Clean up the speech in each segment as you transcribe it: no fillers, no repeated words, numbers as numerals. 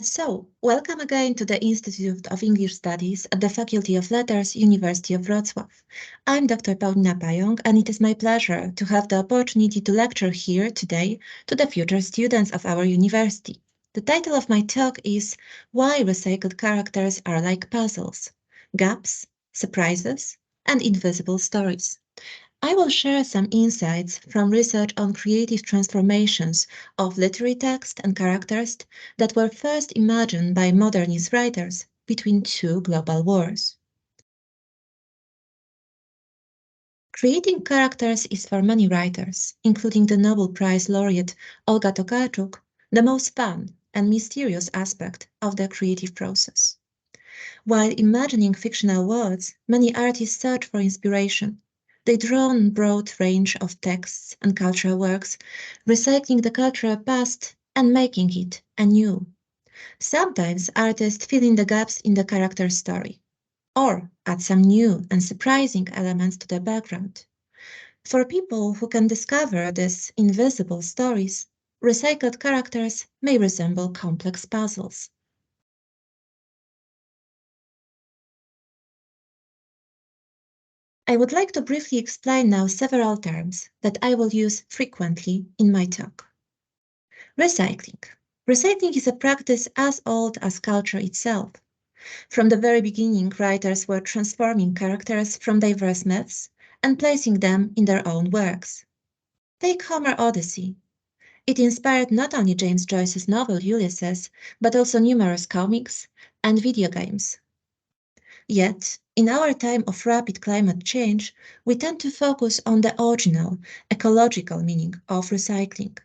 So, welcome again to the Institute of English Studies at the Faculty of Letters, University of Wrocław. I'm Dr. Paulina Pająk, and it is my pleasure to have the opportunity to lecture here today to the future students of our university. The title of my talk is Why Recycled Characters Are Like Puzzles, Gaps, Surprises, and Invisible Stories. I will share some insights from research on creative transformations of literary text and characters that were first imagined by modernist writers between two global wars. Creating characters is for many writers, including the Nobel Prize laureate Olga Tokarczuk, the most fun and mysterious aspect of the creative process. While imagining fictional worlds, many artists search for inspiration. They draw on a broad range of texts and cultural works, recycling the cultural past and making it anew. Sometimes artists fill in the gaps in the character story, or add some new and surprising elements to the background. For people who can discover these invisible stories, recycled characters may resemble complex puzzles. I would like to briefly explain now several terms that I will use frequently in my talk. Recycling. Recycling is a practice as old as culture itself. From the very beginning, writers were transforming characters from diverse myths and placing them in their own works. Take Homer's Odyssey. It inspired not only James Joyce's novel Ulysses, but also numerous comics and video games. Yet, in our time of rapid climate change, we tend to focus on the original, ecological meaning of recycling.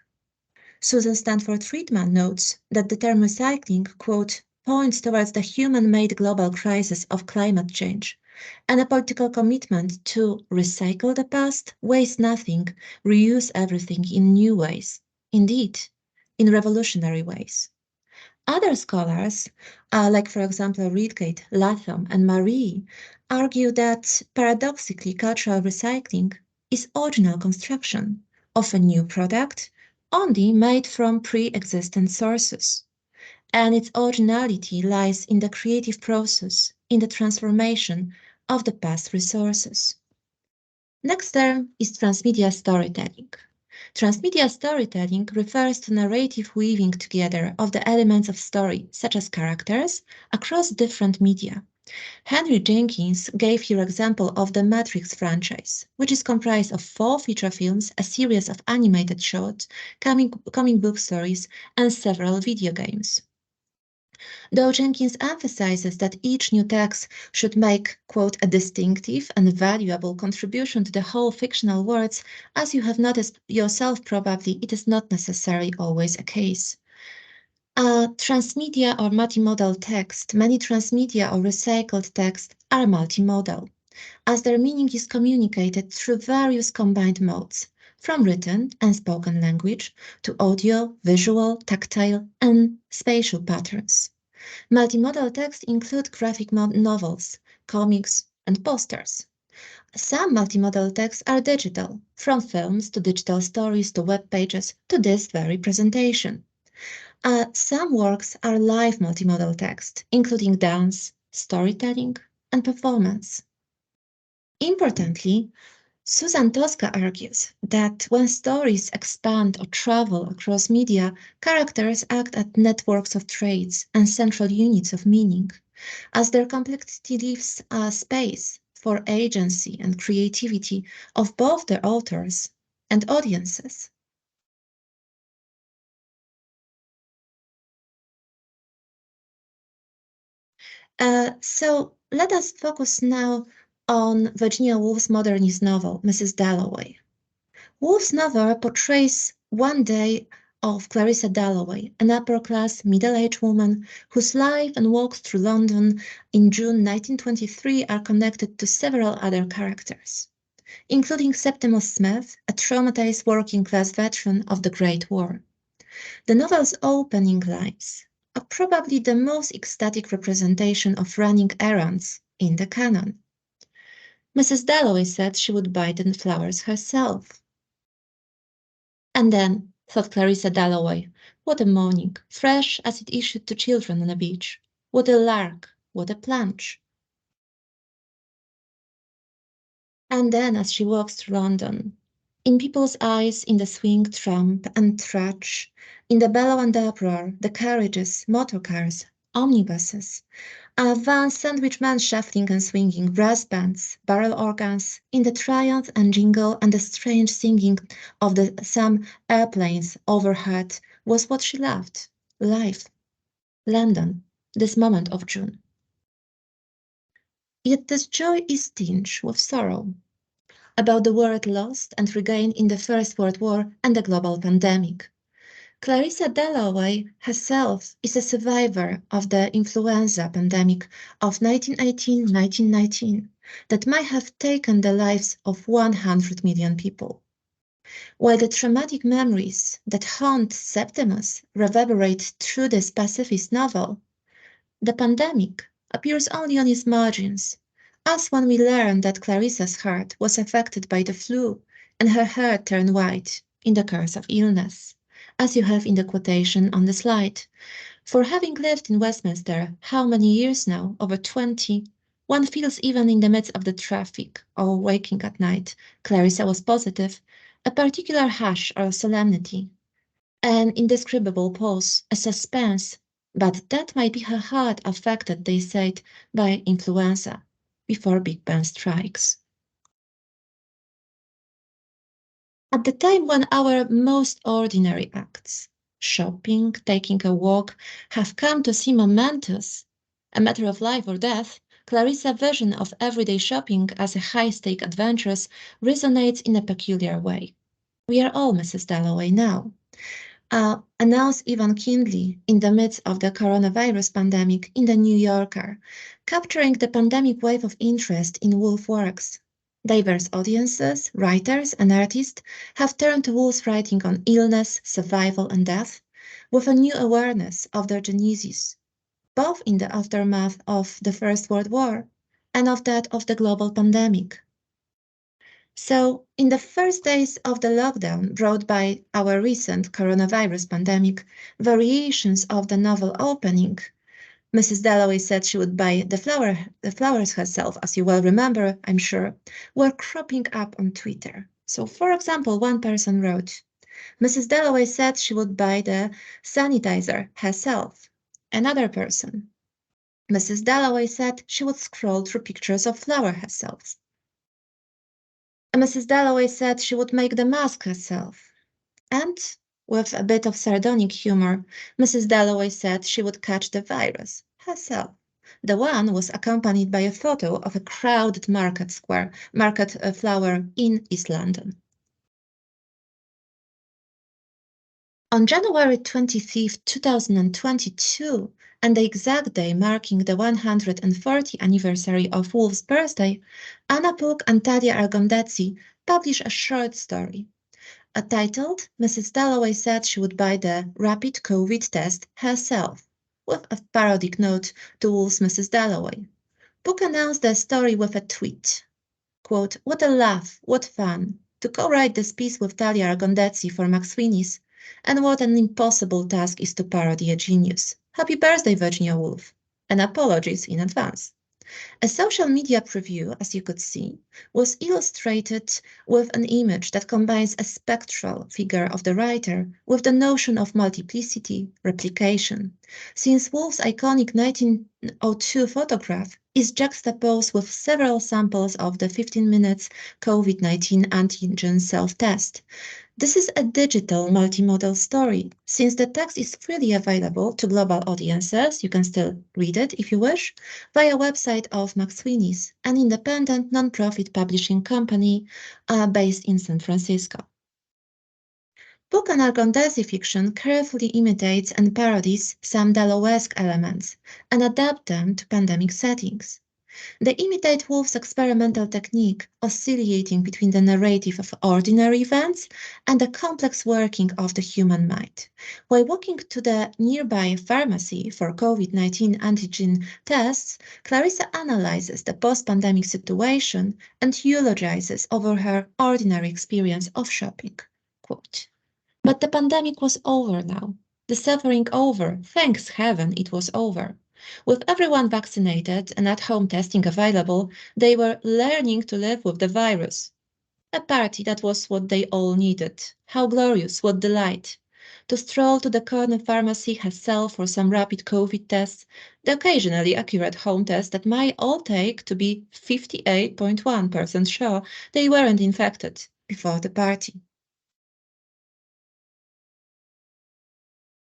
Susan Stanford Friedman notes that the term recycling, quote, points towards the human-made global crisis of climate change and a political commitment to recycle the past, waste nothing, reuse everything in new ways, indeed, in revolutionary ways. Other scholars, like for example Redgate, Latham, and Marie, argue that paradoxically cultural recycling is original construction of a new product only made from pre-existent sources. And its originality lies in the creative process, in the transformation of the past resources. Next term is transmedia storytelling. Transmedia storytelling refers to narrative weaving together of the elements of story, such as characters, across different media. Henry Jenkins gave here example of the Matrix franchise, which is comprised of 4 feature films, a series of animated shorts, comic book stories, and several video games. Though Jenkins emphasizes that each new text should make, quote, a distinctive and valuable contribution to the whole fictional worlds, as you have noticed yourself probably, it is not necessarily always a case. Transmedia or multimodal text, many transmedia or recycled text are multimodal, as their meaning is communicated through various combined modes, from written and spoken language to audio, visual, tactile, and spatial patterns. Multimodal texts include graphic novels, comics, and posters. Some multimodal texts are digital, from films to digital stories to web pages to this very presentation. Some works are live multimodal text, including dance, storytelling, and performance. Importantly, Susan Tosca argues that when stories expand or travel across media, characters act as networks of traits and central units of meaning, as their complexity leaves space for agency and creativity of both the authors and audiences. So let us focus now on Virginia Woolf's modernist novel, Mrs. Dalloway. Woolf's novel portrays one day of Clarissa Dalloway, an upper-class, middle-aged woman whose life and walks through London in June 1923 are connected to several other characters, including Septimus Smith, a traumatized working-class veteran of the Great War. The novel's opening lines are probably the most ecstatic representation of running errands in the canon. Mrs. Dalloway said she would buy the flowers herself. And then thought Clarissa Dalloway. What a morning, fresh as it issued to children on a beach. What a lark, what a plunge. And then as she walks through London, in people's eyes, in the swing, tramp and trudge, in the bellow and the uproar, the carriages, motor cars, omnibuses, van sandwich men shuffling and swinging, brass bands, barrel organs, in the triumph and jingle and the strange singing of some airplanes overhead was what she loved, life, London, this moment of June. Yet this joy is tinged with sorrow about the world lost and regained in the First World War and the global pandemic. Clarissa Dalloway herself is a survivor of the influenza pandemic of 1918-1919 that might have taken the lives of 100 million people. While the traumatic memories that haunt Septimus reverberate through this pacifist novel, the pandemic appears only on its margins, as when we learn that Clarissa's heart was affected by the flu and her hair turned white in the course of illness, as you have in the quotation on the slide. For having lived in Westminster how many years now, over 20, one feels even in the midst of the traffic or waking at night, Clarissa was positive, a particular hush or solemnity, an indescribable pause, a suspense, but that might be her heart affected, they said, by influenza before Big Ben strikes. At the time when our most ordinary acts, shopping, taking a walk, have come to seem momentous, a matter of life or death, Clarissa's vision of everyday shopping as a high-stake adventure resonates in a peculiar way. We are all Mrs. Dalloway now. Announced Ivan Kindley in the midst of the coronavirus pandemic in the New Yorker, capturing the pandemic wave of interest in Woolf works. Diverse audiences, writers, and artists have turned to Woolf's writing on illness, survival, and death, with a new awareness of their genesis, both in the aftermath of the First World War and of that of the global pandemic. So, in the first days of the lockdown brought by our recent coronavirus pandemic, variations of the novel opening, Mrs. Dalloway said she would buy the flowers herself, as you well remember, I'm sure, were cropping up on Twitter. So, for example, one person wrote, Mrs. Dalloway said she would buy the sanitizer herself. Another person, Mrs. Dalloway said she would scroll through pictures of flower herself. Mrs. Dalloway said she would make the mask herself. And, with a bit of sardonic humor, Mrs. Dalloway said she would catch the virus herself. The one was accompanied by a photo of a crowded market flower in East London. On January 25th, 2022, and the exact day marking the 140th anniversary of Woolf's birthday, Anna Puk and Talia Argondezi published a short story. Titled, Mrs. Dalloway said she would buy the rapid COVID test herself, with a parodic note to Woolf's Mrs. Dalloway. Puk announced the story with a tweet. Quote, what a laugh, what fun, to co-write this piece with Talia Argondezi for McSweeney's, and what an impossible task is to parody a genius. Happy birthday, Virginia Woolf, and apologies in advance. A social media preview, as you could see, was illustrated with an image that combines a spectral figure of the writer with the notion of multiplicity, replication, since Woolf's iconic 1902 photograph is juxtaposed with several samples of the 15 minutes COVID-19 antigen self-test. This is a digital multimodal story. Since the text is freely available to global audiences, you can still read it if you wish, via website of McSweeney's, an independent non-profit publishing company based in San Francisco. Puk and Argondezi fiction carefully imitates and parodies some Dallowesque elements and adapt them to pandemic settings. They imitate Woolf's experimental technique, oscillating between the narrative of ordinary events and the complex working of the human mind. While walking to the nearby pharmacy for COVID-19 antigen tests, Clarissa analyzes the post-pandemic situation and eulogizes over her ordinary experience of shopping. Quote, But the pandemic was over now. The suffering over. Thanks heaven it was over. With everyone vaccinated and at-home testing available, they were learning to live with the virus. A party that was what they all needed. How glorious, what delight. To stroll to the corner pharmacy herself for some rapid COVID tests, the occasionally accurate home test that might all take to be 58.1% sure they weren't infected before the party.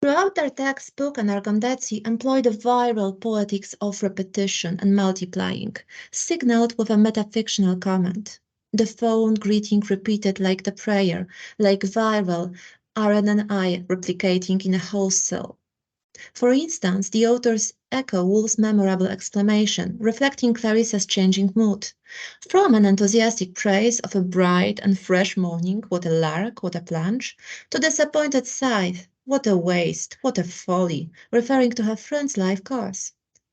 Throughout their textbook and Argondetti employ the viral poetics of repetition and multiplying, signaled with a metafictional comment. The phone greeting repeated like the prayer, like viral RNNI replicating in a whole cell. For instance, the authors echo Woolf's memorable exclamation, reflecting Clarissa's changing mood. From an enthusiastic praise of a bright and fresh morning, what a lark, what a plunge, to disappointed sigh, what a waste, what a folly, referring to her friend's life course.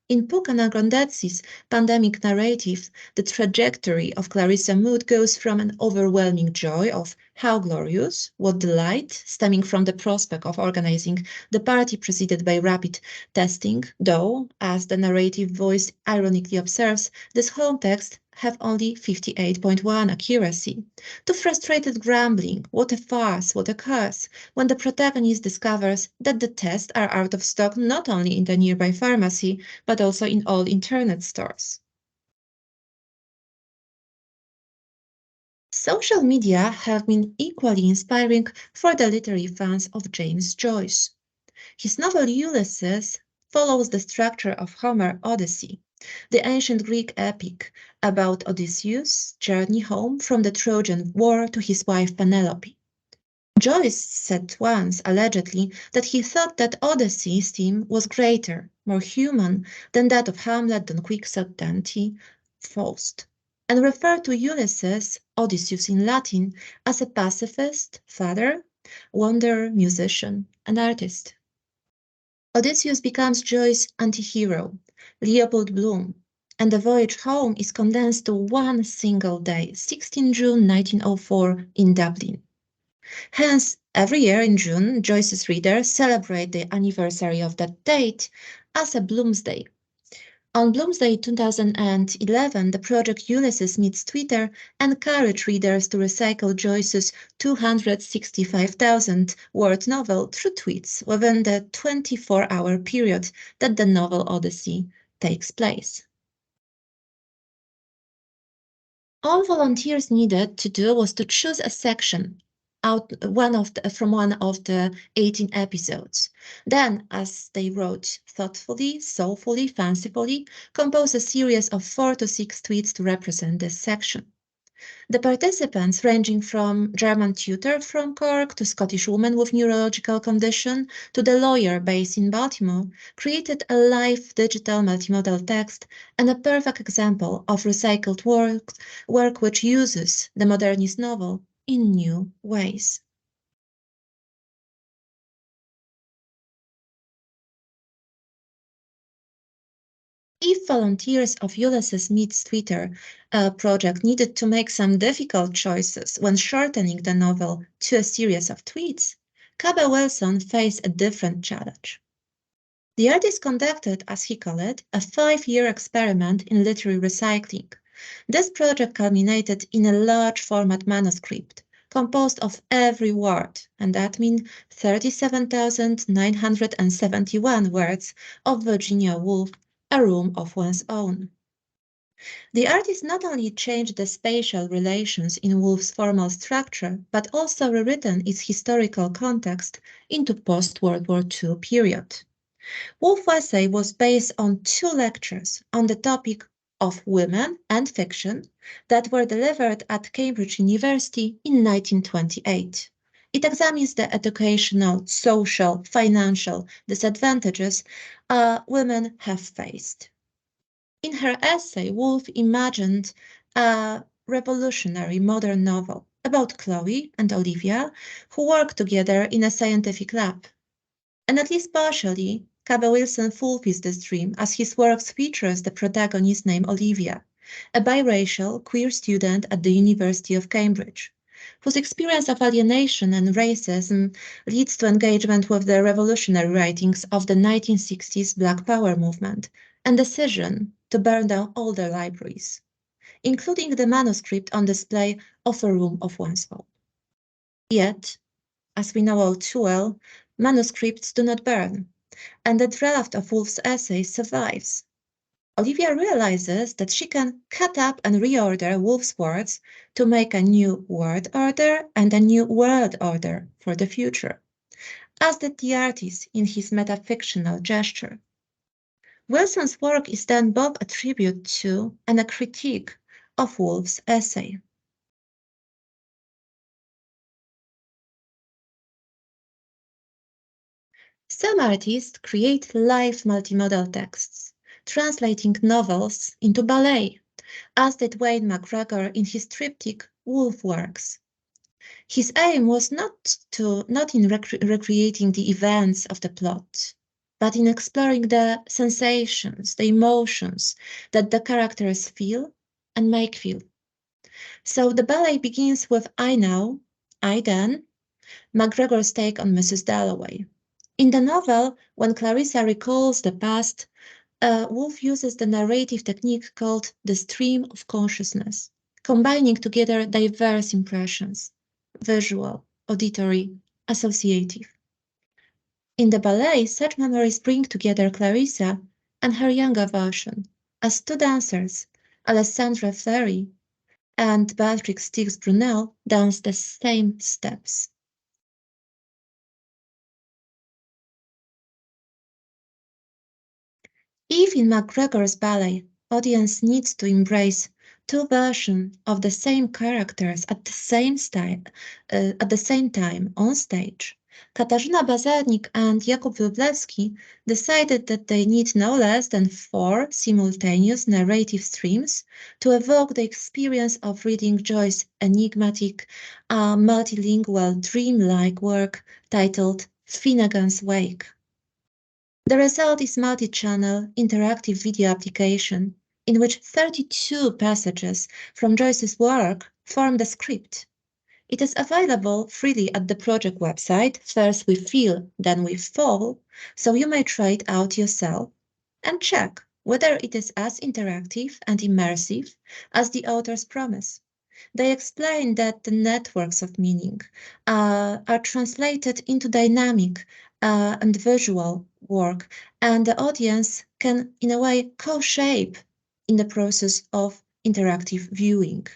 In Puck and Agrondetzi's pandemic narrative, the trajectory of Clarissa's mood goes from an overwhelming joy of how glorious, what delight, stemming from the prospect of organizing the party preceded by rapid testing, though, as the narrative voice ironically observes, this home text have only 58.1 accuracy, to frustrated grumbling, what a farce, what a curse, when the protagonist discovers that the tests are out of stock not only in the nearby pharmacy, but also in all internet stores. Social media have been equally inspiring for the literary fans of James Joyce. His novel Ulysses follows the structure of Homer's Odyssey, the ancient Greek epic about Odysseus' journey home from the Trojan War to his wife Penelope. Joyce said once, allegedly, that he thought that Odyssey's theme was greater, more human than that of Hamlet, Don Quixote, Dante, Faust, and referred to Ulysses, Odysseus in Latin, as a pacifist, father, wanderer, musician, and artist. Odysseus becomes Joyce's anti-hero, Leopold Bloom, and the voyage home is condensed to one single day, 16 June 1904 in Dublin. Hence, every year in June, Joyce's readers celebrate the anniversary of that date as a Bloomsday. On Bloomsday 2011, the project Ulysses Meets Twitter encouraged readers to recycle Joyce's 265,000-word novel through tweets within the 24-hour period that the novel Odyssey takes place. All volunteers needed to do was to choose a section from one of the 18 episodes. Then, as they wrote thoughtfully, soulfully, fancifully, compose a series of 4 to 6 tweets to represent this section. The participants, ranging from German tutor from Cork to Scottish woman with neurological condition to the lawyer based in Baltimore, created a live digital multimodal text and a perfect example of recycled work which uses the modernist novel in new ways. If volunteers of Ulysses Meets Twitter project needed to make some difficult choices when shortening the novel to a series of tweets, Cabell Wilson faced a different challenge. The artist conducted, as he called it, a 5-year experiment in literary recycling. This project culminated in a large format manuscript composed of every word, and that means 37,971 words of Virginia Woolf, A Room of One's Own. The artist not only changed the spatial relations in Woolf's formal structure, but also rewritten its historical context into post-World War II period. Woolf's essay was based on 2 lectures on the topic of women and fiction that were delivered at Cambridge University in 1928. It examines the educational, social, financial disadvantages women have faced. In her essay, Woolf imagined a revolutionary modern novel about Chloe and Olivia, who work together in a scientific lab. And at least partially, Cabell Wilson fulfills this dream as his works features the protagonist named Olivia, a biracial queer student at the University of Cambridge. whose experience of alienation and racism leads to engagement with the revolutionary writings of the 1960s Black Power movement and decision to burn down all their libraries, including the manuscript on display of a room of one's own. Yet, as we know all too well, manuscripts do not burn, and the draft of Woolf's essay survives. Olivia realizes that she can cut up and reorder Woolf's words to make a new word order and a new world order for the future, as did the artist in his metafictional gesture. Wilson's work is then both a tribute to and a critique of Woolf's essay. Some artists create live multimodal texts, translating novels into ballet, as did Wayne McGregor in his triptych Woolf Works. His aim was not in recreating the events of the plot, but in exploring the sensations, the emotions that the characters feel and make feel. So the ballet begins with I Now, I Then, McGregor's take on Mrs. Dalloway. In the novel, when Clarissa recalls the past, Woolf uses the narrative technique called the stream of consciousness, combining together diverse impressions, visual, auditory, associative. In the ballet, such memories bring together Clarissa and her younger version, as two dancers, Alessandra Fleury and Beatrix Stix-Brunel, dance the same steps. If in McGregor's ballet, audience needs to embrace two versions of the same characters at the same time on stage, Katarzyna Bazernik and Jakub Wróblewski decided that they need no less than 4 simultaneous narrative streams to evoke the experience of reading Joyce's enigmatic, multilingual, dreamlike work titled Finnegan's Wake. The result is multi-channel interactive video application in which 32 passages from Joyce's work form the script. It is available freely at the project website, First We Feel, Then We Fall, so you may try it out yourself and check whether it is as interactive and immersive as the authors promise. They explain that the networks of meaning are translated into dynamic and visual work, and the audience can, in a way, co-shape in the process of interactive viewing.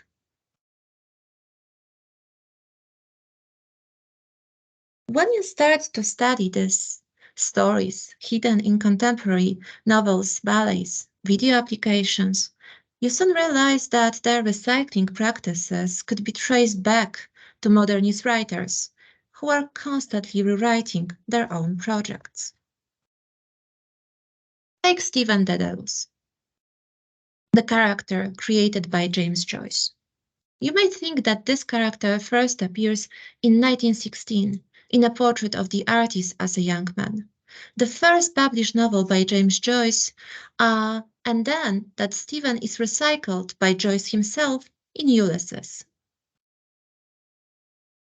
When you start to study these stories hidden in contemporary novels, ballets, video applications, you soon realize that their recycling practices could be traced back to modernist writers who are constantly rewriting their own projects. Take Stephen Dedalus, the character created by James Joyce. You may think that this character first appears in 1916 in a portrait of the artist as a young man, the first published novel by James Joyce, and then that Stephen is recycled by Joyce himself in Ulysses.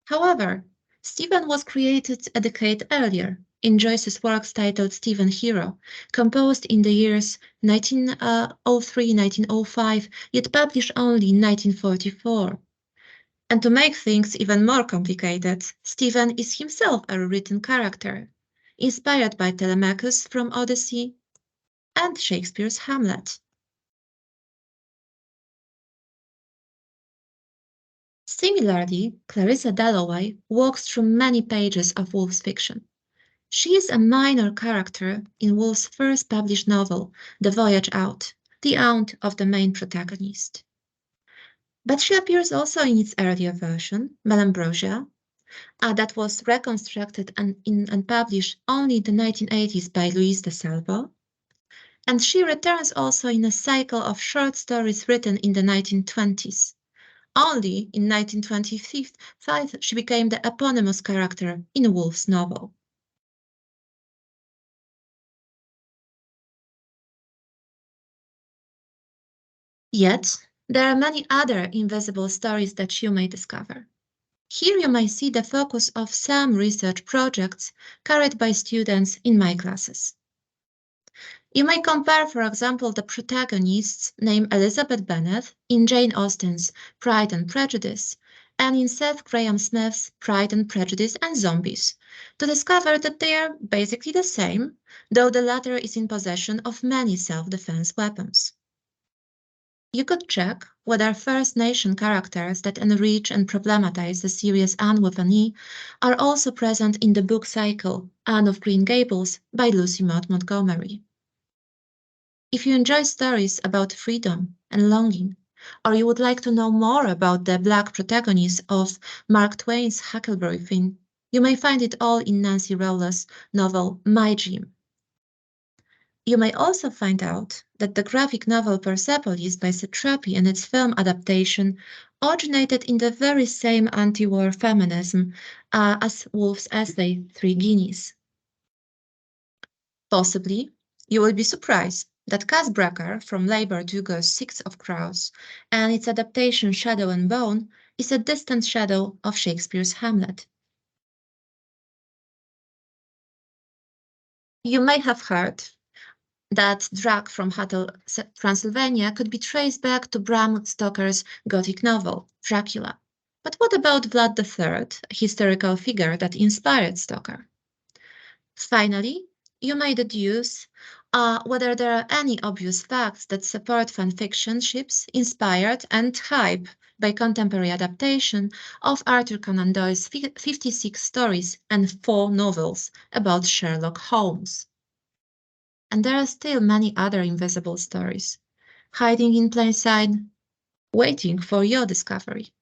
However, Stephen was created a decade earlier in Joyce's works titled Stephen Hero, composed in the years 1903-1905, yet published only in 1944. And to make things even more complicated, Stephen is himself a rewritten character, inspired by Telemachus from Odyssey and Shakespeare's Hamlet. Similarly, Clarissa Dalloway walks through many pages of Woolf's fiction. She is a minor character in Woolf's first published novel, The Voyage Out, the aunt of the main protagonist. But she appears also in its earlier version, Malambrosia, that was reconstructed and published only in the 1980s by Luis de Salvo. And she returns also in a cycle of short stories written in the 1920s. Only in 1925 she became the eponymous character in Woolf's novel. Yet, there are many other invisible stories that you may discover. Here you may see the focus of some research projects carried by students in my classes. You may compare, for example, the protagonists named Elizabeth Bennet in Jane Austen's Pride and Prejudice and in Seth Graham Smith's Pride and Prejudice and Zombies to discover that they are basically the same, though the latter is in possession of many self-defense weapons. You could check whether First Nation characters that enrich and problematize the series Anne with an E are also present in the book cycle Anne of Green Gables by Lucy Maud Montgomery. If you enjoy stories about freedom and longing, or you would like to know more about the Black protagonist of Mark Twain's Huckleberry Finn, you may find it all in Nancy Rowley's novel My Dream. You may also find out that the graphic novel Persepolis by Satrapi and its film adaptation originated in the very same anti-war feminism as Woolf's essay 3 Guineas. Possibly, you will be surprised that Cass Brecker from Leiber Dugas' Six of Crows and its adaptation Shadow and Bone is a distant shadow of Shakespeare's Hamlet. You may have heard that Drac from Hotel Transylvania could be traced back to Bram Stoker's Gothic novel, Dracula. But what about Vlad III, a historical figure that inspired Stoker? Finally, you may deduce whether there are any obvious facts that support fanfiction ships inspired and hype by contemporary adaptation of Arthur Conan Doyle's 56 stories and 4 novels about Sherlock Holmes. And there are still many other invisible stories, hiding in plain sight, waiting for your discovery.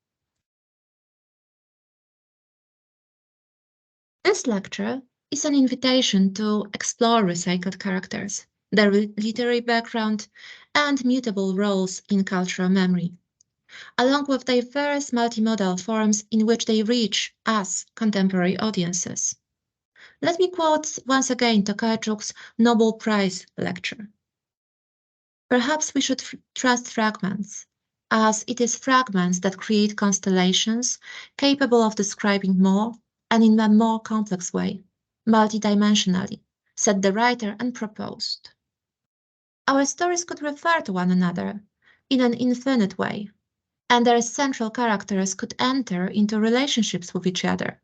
This lecture is an invitation to explore recycled characters, their literary background, and mutable roles in cultural memory, along with diverse multimodal forms in which they reach us, contemporary audiences. Let me quote once again Tokarczuk's Nobel Prize lecture. Perhaps we should trust fragments, as it is fragments that create constellations capable of describing more and in a more complex way, multidimensionally, said the writer and proposed. Our stories could refer to one another in an infinite way, and their central characters could enter into relationships with each other.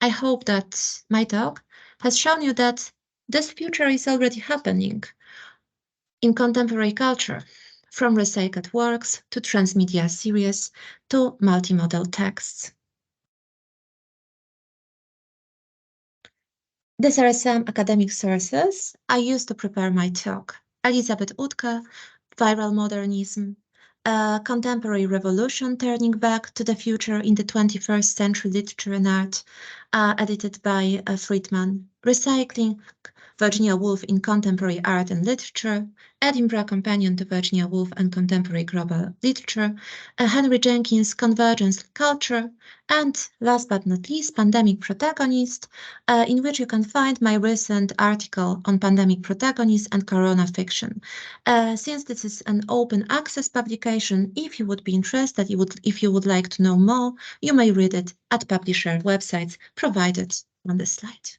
I hope that my talk has shown you that this future is already happening in contemporary culture, from recycled works to transmedia series to multimodal texts. These are some academic sources I used to prepare my talk. Elizabeth Utke, Viral Modernism, Contemporary Revolution Turning Back to the Future in the 21st Century Literature and Art, edited by Friedman, Recycling, Virginia Woolf in Contemporary Art and Literature, Edinburgh Companion to Virginia Woolf and Contemporary Global Literature, Henry Jenkins' Convergence Culture, and last but not least, Pandemic Protagonist, in which you can find my recent article on pandemic protagonists and corona fiction. Since this is an open access publication, if you would be interested, if you would like to know more, you may read it at publisher websites provided on the slide.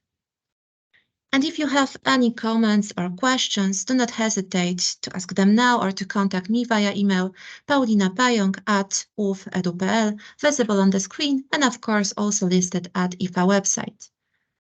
And if you have any comments or questions, do not hesitate to ask them now or to contact me via email paulinapająk@uf.edu.pl, visible on the screen and of course also listed at IFA website.